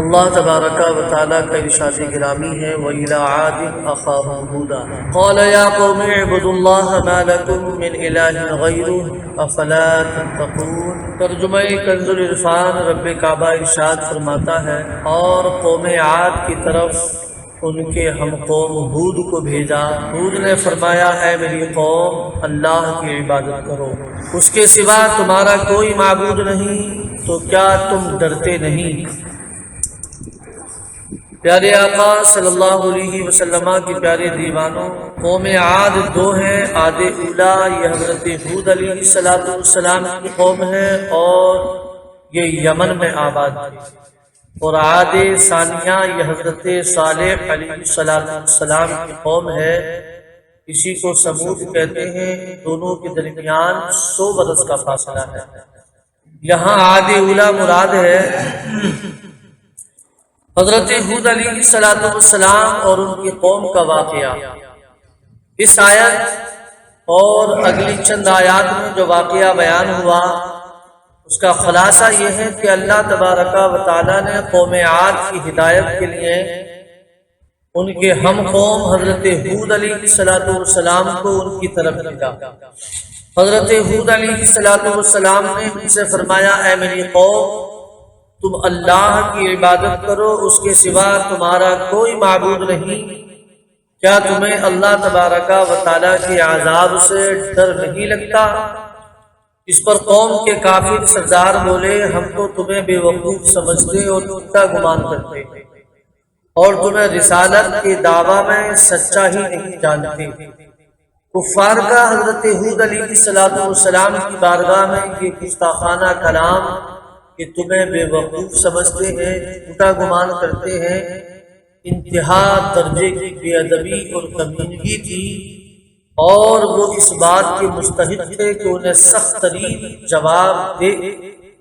اللہ تبارک و تعالیٰ کا ارشاد گرامی ہے وَإِلَىٰ عَادٍ أَخَاهُمْ هُودًا قَالَ يَا قَوْمِ اعْبُدُوا اللَّهَ مَا لَكُم مِّنْ إِلَٰهٍ غَيْرُهُ أَفَلَا تَتَّقُونَ۔ ترجمہ کنز العرفان رب کعبہ ارشاد فرماتا ہے اور قوم عاد کی طرف ان کے ہم قوم ہود کو بھیجا۔ ہود نے فرمایا اے میری قوم اللہ کی عبادت کرو، اس کے سوا تمہارا کوئی معبود نہیں، تو کیا تم ڈرتے نہیں؟ پیارے آقا صلی اللہ علیہ وسلم کی پیارے دیوانوں، قوم عاد دو ہیں۔ عاد اولا یہ حضرت ہود علیہ السلام کی قوم ہے اور یہ یمن میں آباد ہے، اور عاد ثانیہ یہ حضرت صالح علیہ السلام کی قوم ہے، اسی کو سمود کہتے ہیں۔ دونوں کے درمیان 100 برس کا فاصلہ ہے۔ یہاں عاد اولا مراد ہے حضرت ہود علیہ السلام اور ان کی قوم کا واقعہ۔ اس آیت اور اگلی چند آیات میں جو واقعہ بیان ہوا اس کا خلاصہ یہ ہے کہ اللہ تبارک و تعالیٰ نے قوم عاد کی ہدایت کے لیے ان کے ہم قوم حضرت ہود علیہ السلام کو ان کی طرف بھیجا۔ حضرت ہود علیہ السلام نے ان سے فرمایا اے میری قوم تم اللہ کی عبادت کرو، اس کے سوا تمہارا کوئی معبود نہیں، کیا تمہیں اللہ تبارک و تعالیٰ کے عذاب سے ڈر نہیں لگتا؟ اس پر قوم کے کافر سردار بولے ہم تو تمہیں بے وقوف سمجھتے اور جھوٹا گمان کرتے اور تمہیں رسالت کے دعویٰ میں سچا ہی نہیں جانتے۔ کفار کا حضرت ہود علیہ السلام کی بارگاہ میں یہ گستاخانہ کلام کہ تمہیں بے وقوف سمجھتے ہیں، جھوٹا گمان کرتے ہیں، انتہا درجے کی بے ادبی اور کمینگی تھی، اور وہ اس بات کے مستحق تھے کہ انہیں سخت ترین جواب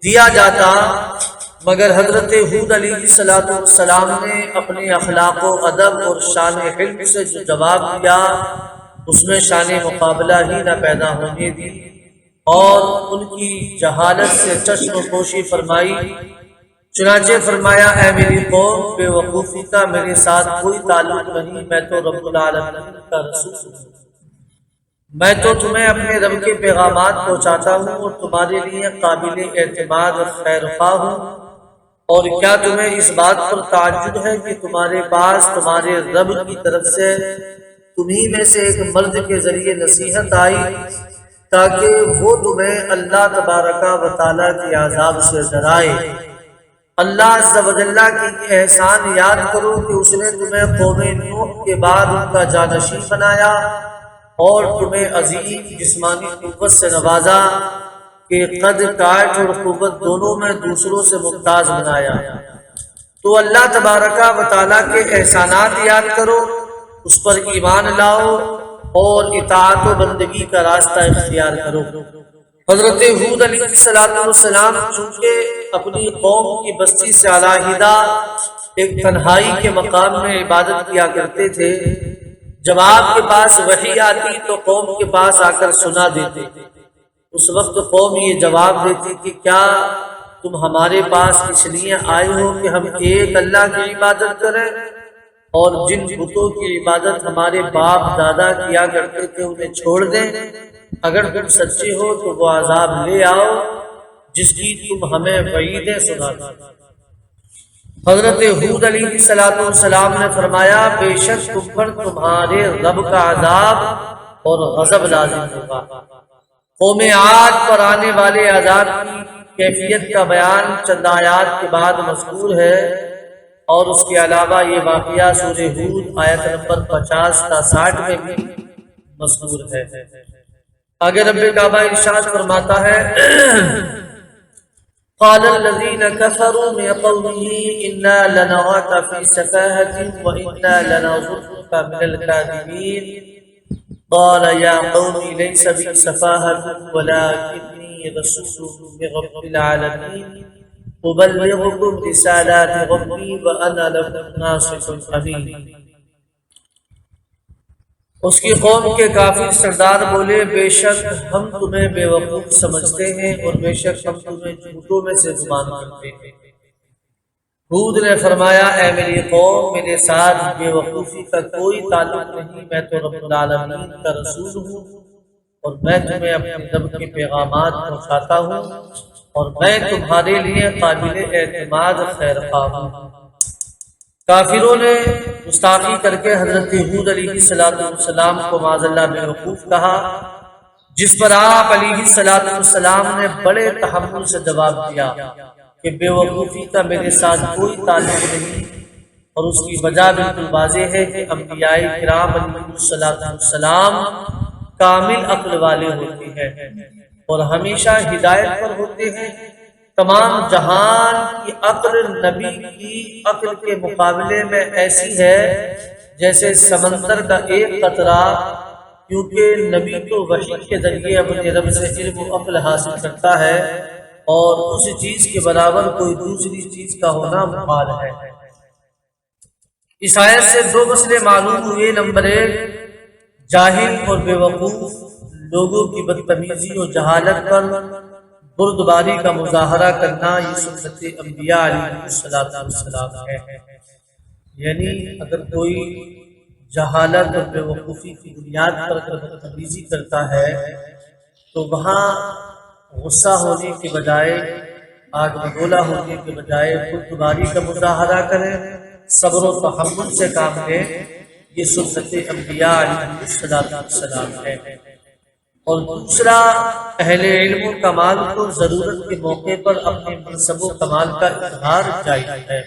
دیا جاتا، مگر حضرت ہود علیہ السلام نے اپنے اخلاق و ادب اور شان علم سے جو جواب دیا اس میں شان مقابلہ ہی نہ پیدا ہونے دی، اور ان کی جہالت سے چشم پوشی فرمائی۔ چنانچہ فرمایا اے میری قوم بے وقوفی کا میرے ساتھ کوئی تعلق نہیں، میں تو رب العالمین کا رسول ہوں، میں تو تمہیں اپنے رب کے پیغامات پہنچاتا ہوں اور تمہارے لیے قابل اعتماد اور خیر خواہ ہوں، اور کیا تمہیں اس بات پر تعجب ہے کہ تمہارے پاس تمہارے رب کی طرف سے تمہیں میں سے ایک مرد کے ذریعے نصیحت آئی تاکہ وہ تمہیں اللہ تبارک و تعالیٰ کے عذاب سے ڈرائے۔ اللہ عز و جل کی احسان یاد کرو کہ اس نے تمہیں قوم نوح کے بعد ان کا جانشین بنایا اور تمہیں عظیم جسمانی قوت سے نوازا کہ قد کاٹ اور قوت دونوں میں دوسروں سے ممتاز بنایا۔ تو اللہ تبارک و تعالیٰ کے احسانات یاد کرو، اس پر ایمان لاؤ اور اطاعت و بندگی کا راستہ اختیار کرو۔ حضرت ہود علیہ السلام چونکہ اپنی قوم کی بستی سے علیحدہ ایک تنہائی کے مقام میں عبادت کیا کرتے تھے، جب آپ کے پاس وحی آتی تو قوم کے پاس آ کر سنا دیتے، اس وقت قوم یہ جواب دیتی کہ کیا تم ہمارے پاس اس لیے آئے ہو کہ ہم ایک اللہ کی عبادت کریں، اور جن بتوں کی عبادت ہمارے باپ دادا کیا کرتے تھے انہیں چھوڑ دیں؟ اگر تم سچے ہو تو وہ عذاب لے آؤ جس کی تم ہمیں وعیدیں سناتے۔ حضرت ہود علیہ السلام نے فرمایا بے شک تم پر تمہارے رب کا عذاب اور غضب لازم ہوگا۔ قوم عاد پر آنے والے عذاب کی کیفیت کا بیان چند آیات کے بعد مذکور ہے، اور اس کے علاوہ یہ واقعہ سورہ ہود آیت نمبر 50 تا 60 میں بھی مذکور ہے۔ آگے رب کعبہ ارشاد فرماتا ہے قال الذين كفروا من قومه إنا لنراك في سفاهة وإنا لنظنك من الكاذبين قال يا قوم ليس بي سفاهة ولكني رسول من رب العالمين أبلغكم رسالات ربي وأنا لكم ناصح أمين۔ اس کی قوم کے کافر سردار بولے بے شک ہم تمہیں بے وقوف سمجھتے ہیں اور بے شک ہم تمہیں جھوٹوں میں سے گمان کرتے ہیں، ہود نے فرمایا اے میری قوم، میرے ساتھ بے وقوفی کا کوئی تعلق نہیں، میں تو رب العالمین کا رسول ہوں اور میں تمہیں اپنے رب کے پیغامات پہنچاتا ہوں اور میں تمہارے لیے قابل اعتماد خیر خواہ ہوں۔ کافروں نے گستاخی کر کے حضرت ہود علیہ السلام کو معاذ اللہ بے وقوف کہا، جس پر آپ علیہ السلام نے بڑے تحمل سے جواب دیا کہ بے وقوفی کا میرے ساتھ کوئی تعلق نہیں، اور اس کی وجہ بالکل واضح ہے کہ انبیاء کرام علیہ السلام کامل عقل والے ہوتے ہیں اور ہمیشہ ہدایت پر ہوتے ہیں۔ تمام جہان کی عقل نبی کی عقل کے مقابلے میں ایسی ہے جیسے سمندر کا ایک قطرہ، کیونکہ نبی تو وحی کے ذریعے اپنے رب سے علم و عقل حاصل کرتا ہے اور اس چیز کے برابر کوئی دوسری چیز کا ہونا محال ہے۔ اس آیت سے دو مسئلے معلوم ہوئے۔ نمبر ایک، جاہل اور بے وقوف لوگوں کی بدتمیزی اور جہالت پر بردباری کا مظاہرہ کرنا یہ سنت انبیاء علیہ السلام ہے۔ یعنی اگر کوئی جہالت اور بے وقوفی کی بنیاد پر بدتمیزی کرتا ہے تو وہاں غصہ ہونے کے بجائے، آگ بگولا ہونے کے بجائے بردباری کا مظاہرہ کریں، صبر و تحمل سے کام لیں، یہ سنت انبیاء علیہ السلام ہے۔ اور دوسرا، اہل علم و کمال کو ضرورت کے موقع پر اپنے منصب و کمال کا اظہار جائز ہے۔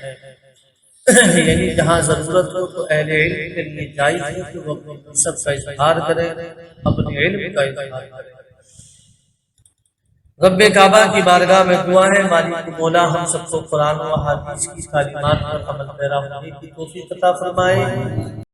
یعنی جہاں ضرورت ہو تو اہل علم کے لیے جائز ہے کہ وہ اپنے منصب کا اظہار کریں، اپنے علم کا اظہار کریں۔ رب کعبہ کی بارگاہ میں دعا ہے، مالک مولا ہم سب کو قرآن و حدیث کی تعلیمات پر عمل پیرا ہونے کی توفیق عطا فرمائے۔